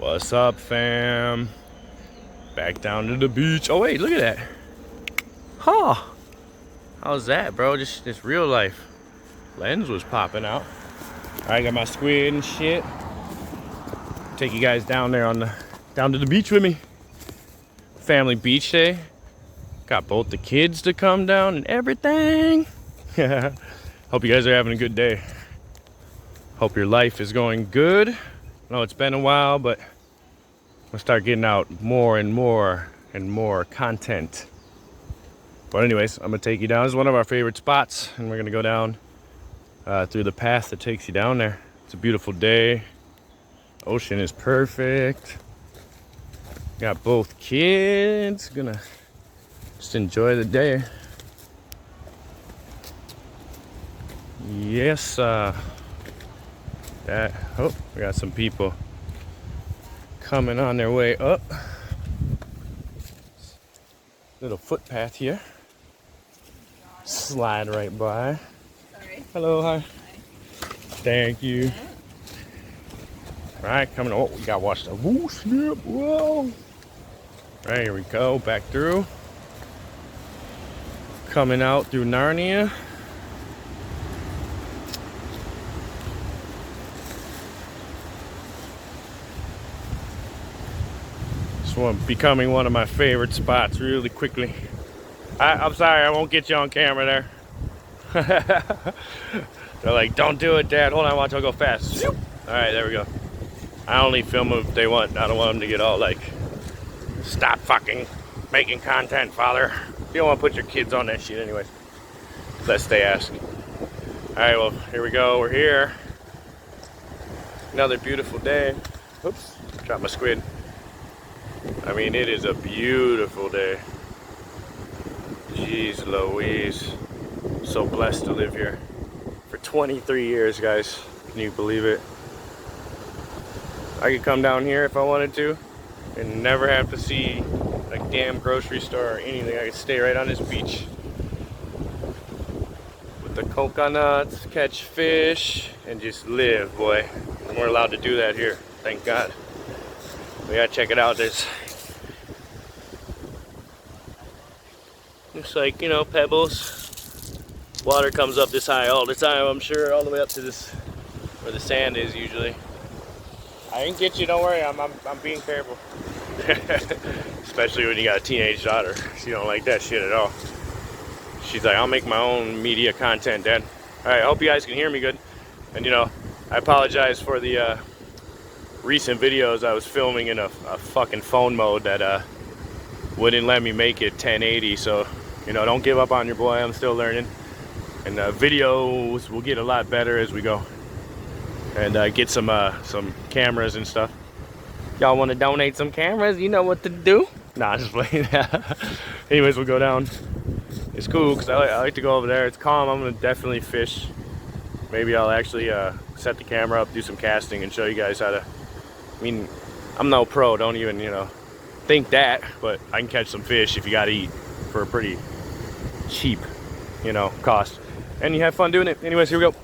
What's up, fam? Back down to the beach. Oh wait, look at that. Huh. How's that, bro? Just real life. Lens was popping out. Alright, got my squid and shit. Take you guys down there down to the beach with me. Family beach day. Got both the kids to come down and everything. Hope you guys are having a good day. Hope your life is going good. I know it's been a while, but we'll start getting out more and more and more content. But anyways, I'm gonna take you down. This is one of our favorite spots, and we're gonna go down through the path that takes you down there. It's a beautiful day. Ocean is perfect. Got both kids. Gonna just enjoy the day. Yes, we got some people coming on their way up. Little footpath here. Slide right by. Sorry. Hello, hi. Hi. Thank you. All right, coming. Oh, we got to watch the whoosh. Whoa. All right, here we go. Back through. Coming out through Narnia. This one becoming one of my favorite spots really quickly. I'm sorry, I won't get you on camera there. They're like, don't do it, Dad. Hold on, watch, I'll go fast. All right, there we go. I only film them if they want. I don't want them to get all like, stop fucking making content, Father. You don't want to put your kids on that shit anyways, lest they ask. All right, well, here we go. We're here. Another beautiful day. Oops, dropped my squid. I mean, it is a beautiful day. Jeez Louise. So blessed to live here for 23 years, guys. Can you believe it? I could come down here if I wanted to and never have to see a damn grocery store or anything. I could stay right on this beach with the coconuts, catch fish, and just live, boy. And we're allowed to do that here, thank God. We gotta check it out. There's looks like, you know, pebbles. Water comes up this high all the time, I'm sure, all the way up to this where the sand is usually. I didn't get you, don't worry, I'm being careful. Especially when you got a teenage daughter. She don't like that shit at all. She's like, I'll make my own media content, Dad. Alright, I hope you guys can hear me good. And you know, I apologize for the recent videos I was filming in a fucking phone mode that wouldn't let me make it 1080, so you know, don't give up on your boy. I'm still learning, and videos will get a lot better as we go, and get some cameras and stuff. Y'all want to donate some cameras? You know what to do. Nah, just playing. Anyways, we'll go down. It's cool because I like to go over there. It's calm. I'm gonna definitely fish. Maybe I'll actually set the camera up, do some casting, and show you guys how to. I mean, I'm no pro. Don't even, you know, think that, but I can catch some fish if you gotta eat for a pretty cheap, you know, cost, and you have fun doing it. Anyways, here we go.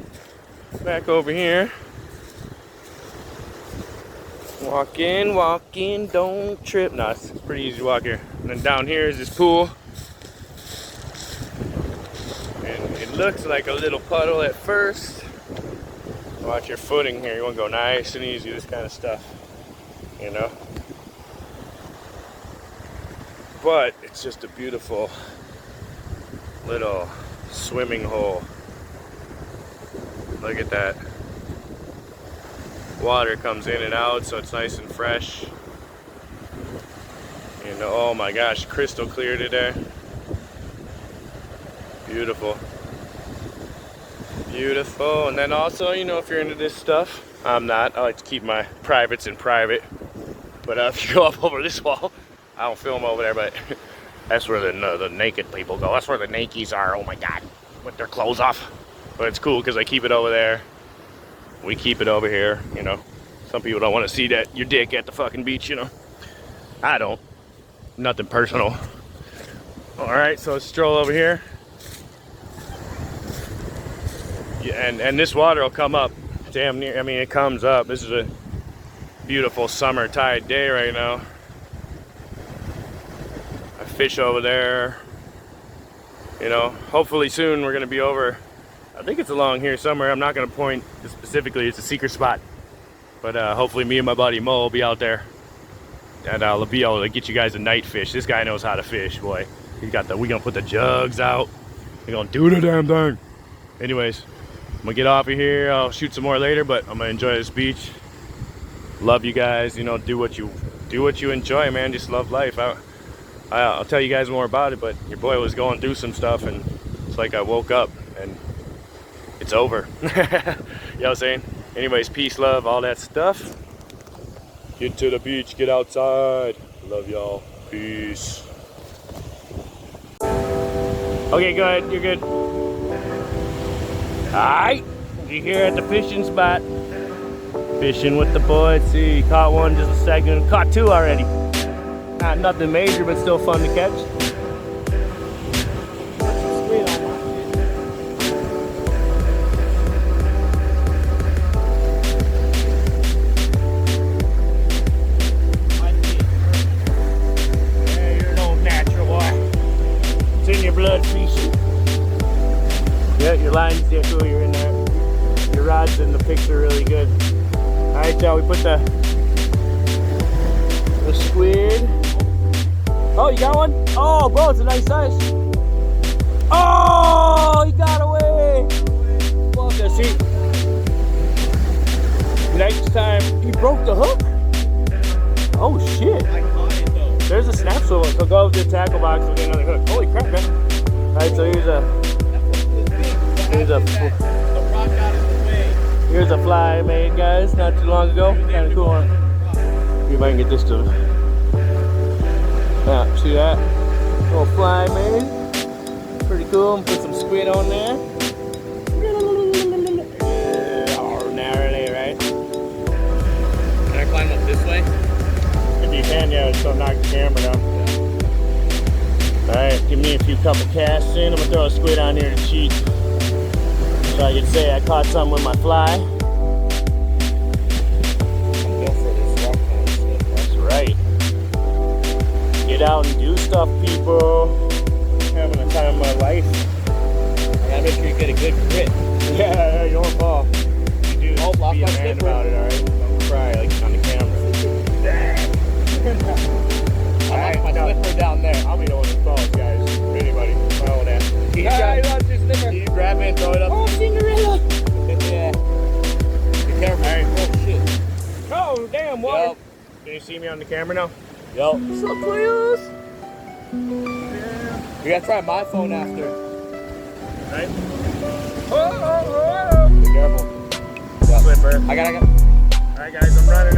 Back over here. Walk in, don't trip. Nah, it's pretty easy to walk here. And then down here is this pool, and it looks like a little puddle at first. Watch your footing here. You want to go nice and easy. This kind of stuff, you know. But it's just a beautiful little swimming hole. Look at that. Water comes in and out, so it's nice and fresh. And oh my gosh, crystal clear today. Beautiful. Beautiful. And then also, you know, if you're into this stuff, I'm not. I like to keep my privates in private. But if you go up over this wall, I don't film over there, but that's where the naked people go. That's where the nakies are. Oh my God, with their clothes off. But it's cool because I keep it over there. We keep it over here, you know. Some people don't want to see that your dick at the fucking beach, you know. I don't. Nothing personal. All right, so let's stroll over here. Yeah, and this water will come up damn near. I mean, it comes up. This is a beautiful summer tide day right now. I fish over there. You know, hopefully soon we're gonna be over. I think it's along here somewhere. I'm not gonna point specifically, it's a secret spot. But hopefully me and my buddy Mo will be out there. And I'll be able to get you guys a night fish. This guy knows how to fish, boy. He got the, we gonna put the jugs out. We're gonna do the damn thing. Anyways, I'm gonna get off of here. I'll shoot some more later, but I'm gonna enjoy this beach. Love you guys. You know, do what you enjoy, man. Just love life. I'll tell you guys more about it, but your boy was going through some stuff, and it's like I woke up and it's over. You know what I'm saying? Anyways, peace, love, all that stuff. Get to the beach, get outside. Love y'all. Peace. Okay, go ahead. You're good. Alright, you're here at the fishing spot. Fishing with the boys. See, caught one just a second. Caught two already. Not nothing major, but still fun to catch. Yeah, you're no natural boy. It's in your blood, fishing. Yeah, your line's there too. You're in there. Your rod's in the picture really good. All right, y'all. We put the squid. Oh, you got one? Oh, bro, it's a nice size. Oh, he got away. Fuck, see. Next time, he broke the hook. Oh shit. I caught it though. There's a snap swivel. So go to the tackle box and get another hook. Holy crap, man. All right, so here's a fly I made, guys, not too long ago. Kind of cool one. See if I can get this to. Yeah, see that? Little fly made. Pretty cool. Put some squid on there. Oh, gnarly, right? Can I climb up this way? If you can, yeah, just don't knock the camera down. Alright, give me a few couple casts in. I'm gonna throw a squid on here to cheat. So I can say I caught something with my fly. I'm built for this rock kind of stuff. That's right. Get out and do stuff, people. Having the time of my life. I gotta make sure you get a good grip. Yeah, you don't fall. You do Oh, lost be a my man slipper. about it, alright? Don't cry like on the camera. I lost my slipper down there. I'll be the one that falls, guys. Anybody, follow that. I lost your slipper. You grab it and throw it up. Oh, Cinderella. Yeah. Be careful. Alright. Oh, shit. Oh, damn, water. Yep. Can you see me on the camera now? Yup. What's up, players? We gotta try my phone after. Right? Oh. Be careful. Yep. Slipper. I got. Alright, guys, I'm running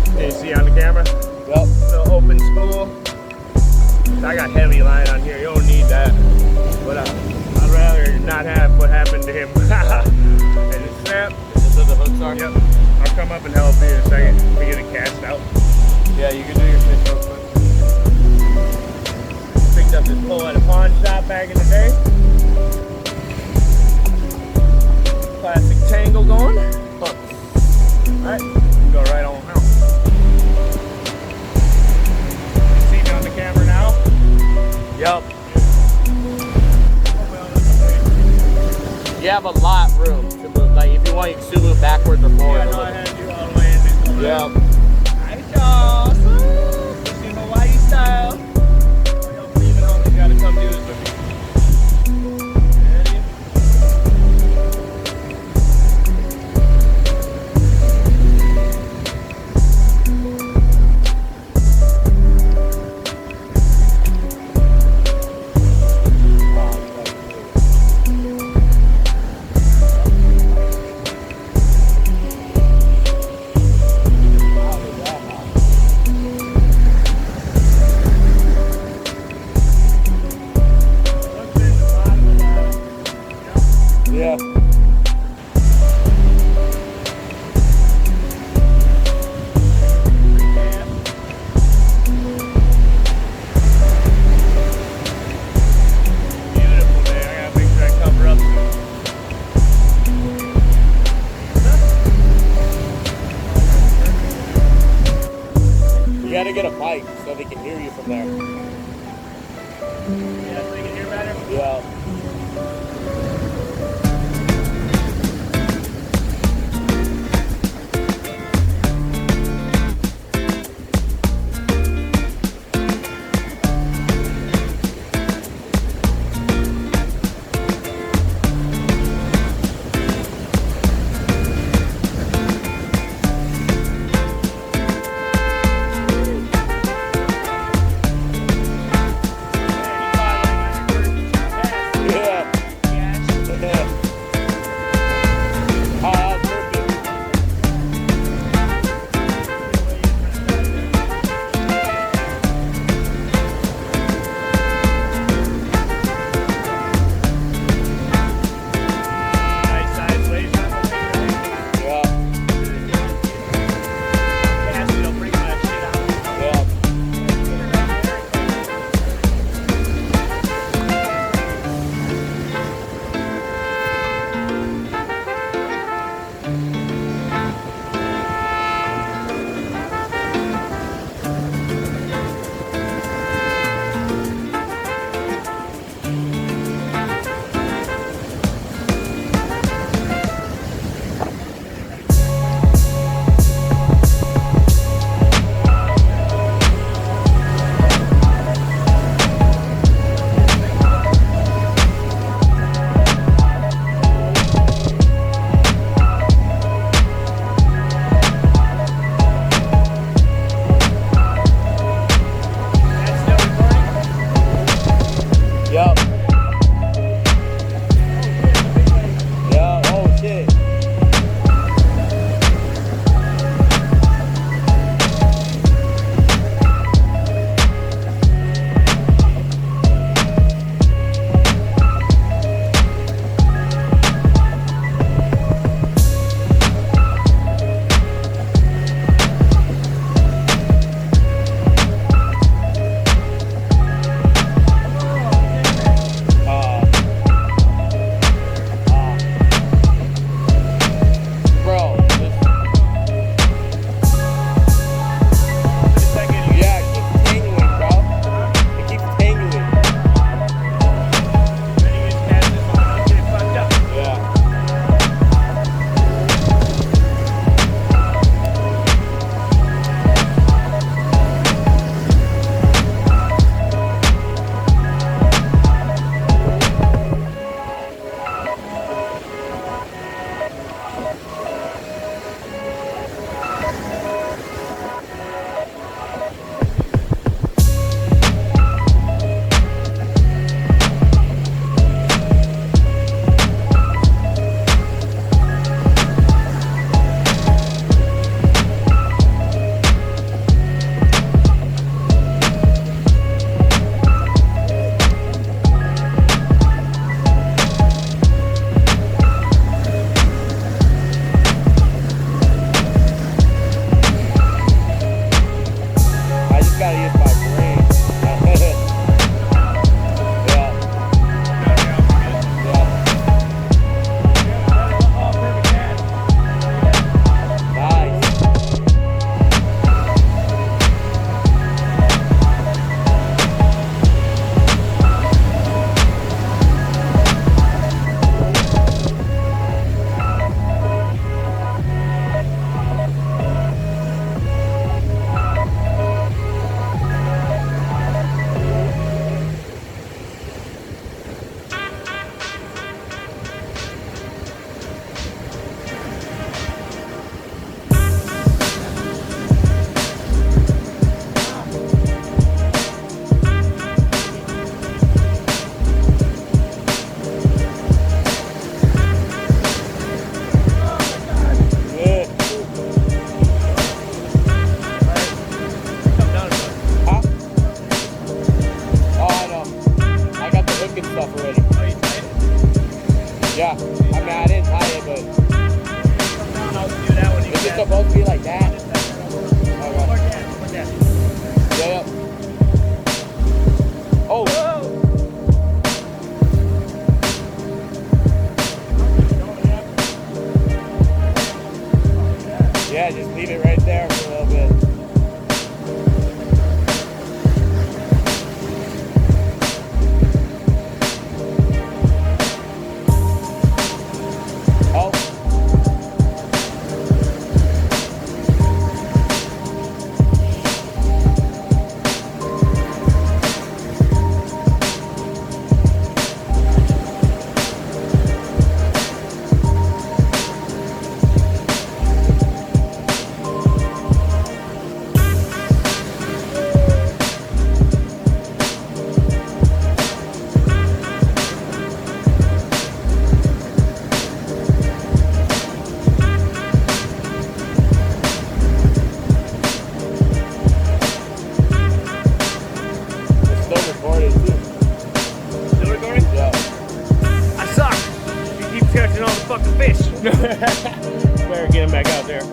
Can you see on the camera? Yup. The open spool. I got heavy line on here. You don't need that. But I'd rather not have what happened to him. And it snapped. Is this where the hooks are? Yep. I'll come up and help you in a second. We get it cast out. Yeah, you can do your fish real quick. Picked up this pole at a pawn shop back in the day. Classic tangle going. Alright, go right on now. See me on the camera now? Yup. You have a lot of room to move. Like if you want, you can still move backwards or forward. Yeah, I know I had you all the way in this. Yep. Alright, y'all. This is Hawaii style. Y'all believe it, homie. Gotta come do this with me. get a mic so they can hear you from there. Yeah, so they can hear better? Yeah. Yeah, I mean, I didn't tie it, but is it supposed to be like that? Okay. Yeah, yeah. Oh. Yeah, just leave it right there for a little bit. back out there.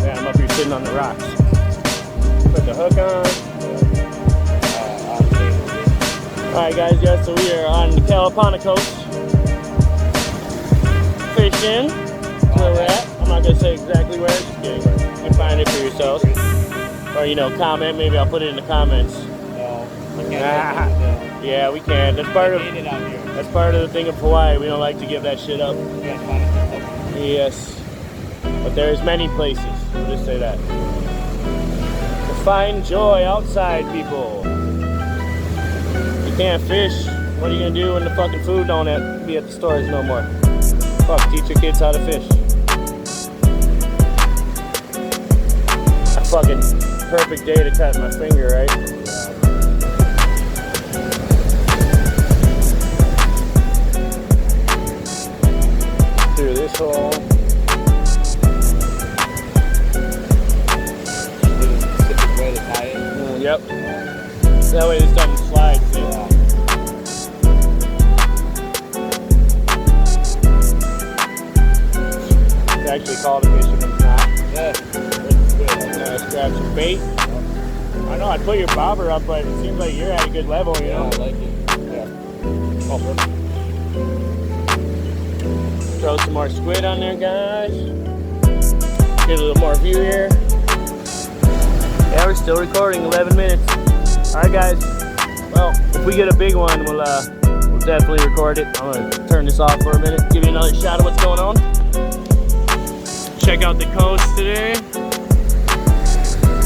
Yeah, I'm up here sitting on the rocks. Put the hook on. Alright guys, yeah, so we are on the Kalapana coast. Fishing. That's where we're at. I'm not going to say exactly where, just kidding. You can find it for yourselves. Or, you know, comment. Maybe I'll put it in the comments. No, you can't. Yeah, we can. That's part of the thing of Hawaii. We don't like to give that shit up. Yes. But there's many places. I'll just say that. To find joy outside, people. You can't fish. What are you gonna do when the fucking food don't be at the stores no more? Fuck, teach your kids how to fish. A fucking perfect day to cut my finger, right? Through this hole. Specific way to tie it. Yep. That way this doesn't slide. See? Yeah. It's actually called a fisherman's knot. Yeah. Let's grab some bait. I know I'd put your bobber up, but it seems like you're at a good level, you know? I like it. Yeah. Throw some more squid on there, guys. Get a little more view here. Yeah, we're still recording, 11 minutes. All right, guys. Well, if we get a big one, we'll definitely record it. I'm gonna turn this off for a minute, give you another shot of what's going on. Check out the coast today.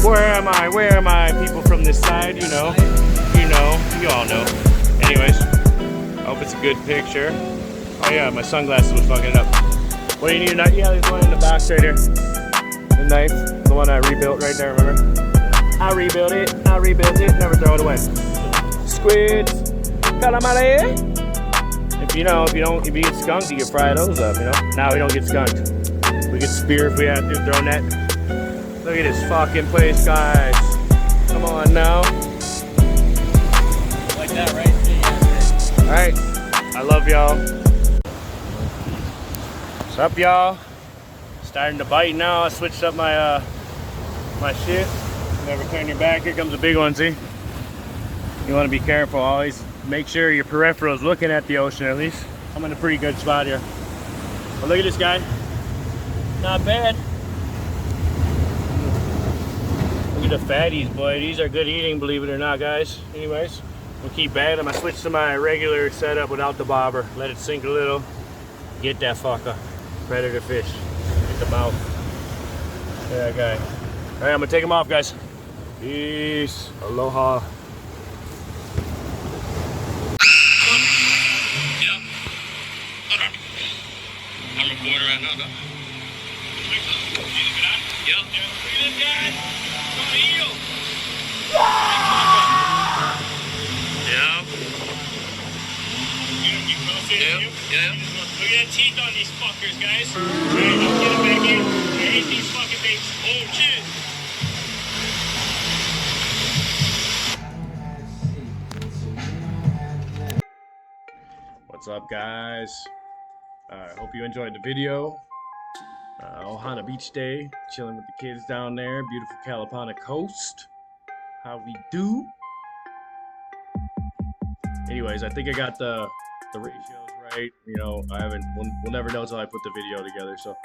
Where am I? Where am I? People from this side, you know. You know. You all know. Anyways, I hope it's a good picture. Oh yeah, my sunglasses was fucking it up. What do you need? Yeah, there's one in the box right here. The knife, the one I rebuilt right there, remember? I rebuilt it, never throw it away. Squids, calamari. If you get skunked, you can fry those up, you know? Now we don't get skunked. We get spear if we have to, throw net. Look at this fucking place, guys. Come on now. Like that, right? Alright, I love y'all. What's up, y'all? Starting to bite now. I switched up my my shit. Never turn your back. Here comes a big one, see? You want to be careful. Always make sure your peripheral is looking at the ocean at least. I'm in a pretty good spot here. But look at this guy. Not bad. Look at the fatties, boy. These are good eating, believe it or not, guys. Anyways, we'll keep at them. I switched to my regular setup without the bobber. Let it sink a little. Get that fucker. Predator fish. Get the mouth. Look at that guy. All right, I'm gonna take him off, guys. Peace. Aloha. Yeah. I'm recording right now, though. Yeah. Look at this guy. Don't eat him. Yeah. Yeah. Look at the teeth on these fuckers, guys. Alright, let's get it back in. I hate these fucking things. Oh shit. What's up, guys? I hope you enjoyed the video. Ohana Beach Day, chilling with the kids down there. Beautiful Kalapana coast. How we do? Anyways, I think I got the ratios right. You know, we'll never know until I put the video together. So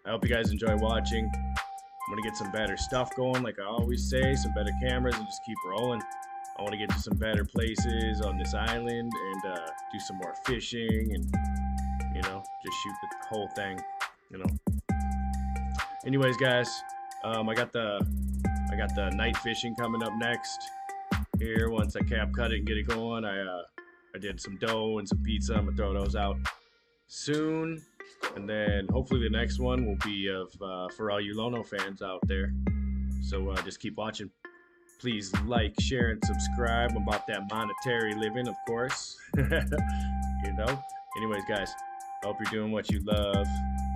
I hope you guys enjoy watching. I'm gonna get some better stuff going, like I always say, some better cameras, and just keep rolling. I want to get to some better places on this island and do some more fishing and, you know, just shoot the whole thing, you know. Anyways, guys, I got the night fishing coming up next here. Once I cap cut it and get it going, I did some dough and some pizza. I'm gonna throw those out soon, and then hopefully the next one will be for all you Lono fans out there. So just keep watching. Please like, share, and subscribe. I'm about that monetary living, of course. You know. Anyways, guys, I hope you're doing what you love,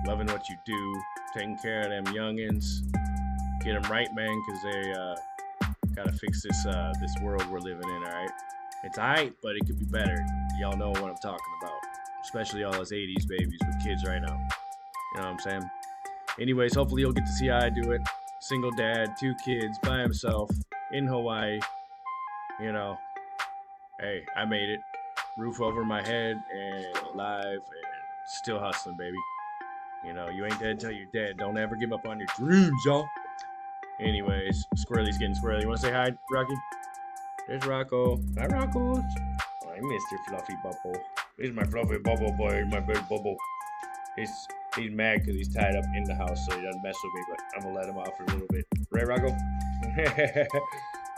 loving what you do, taking care of them youngins. Get them right, man, because they gotta fix this world we're living in. All right, it's alright, but it could be better. Y'all know what I'm talking about, especially all us 80s babies with kids right now. You know what I'm saying? Anyways, hopefully he'll get to see how I do it. Single dad, 2 kids, by himself, in Hawaii. You know, hey, I made it. Roof over my head and alive and still hustling, baby. You know, you ain't dead till you're dead. Don't ever give up on your dreams, y'all. Anyways, Squirrely's getting squirrely. You want to say hi, Rocky? There's Rocco. Hi, Rocco. Hi, Mr. Fluffy Bubble. Here's my fluffy bubble boy, my big bubble. He's mad because he's tied up in the house, so he doesn't mess with me, but I'm going to let him off for a little bit. Right, Rocco?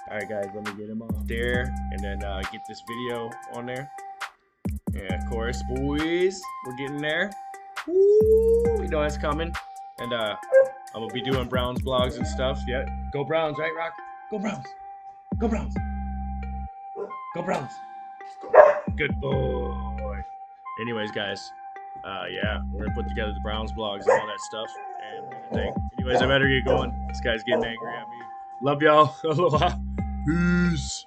Alright, guys, let me get him off there and then get this video on there. Yeah, of course, boys. We're getting there. Woo! You know it's coming. And I'm going to be doing Browns vlogs and stuff. Yeah. Go Browns, right, Rock? Go Browns. Go Browns. Go Browns. Good boy. Anyways, guys. Yeah, we're going to put together the Browns vlogs and all that stuff. And everything. Anyways, I better get going. This guy's getting angry at me. Love y'all. Aloha. Peace.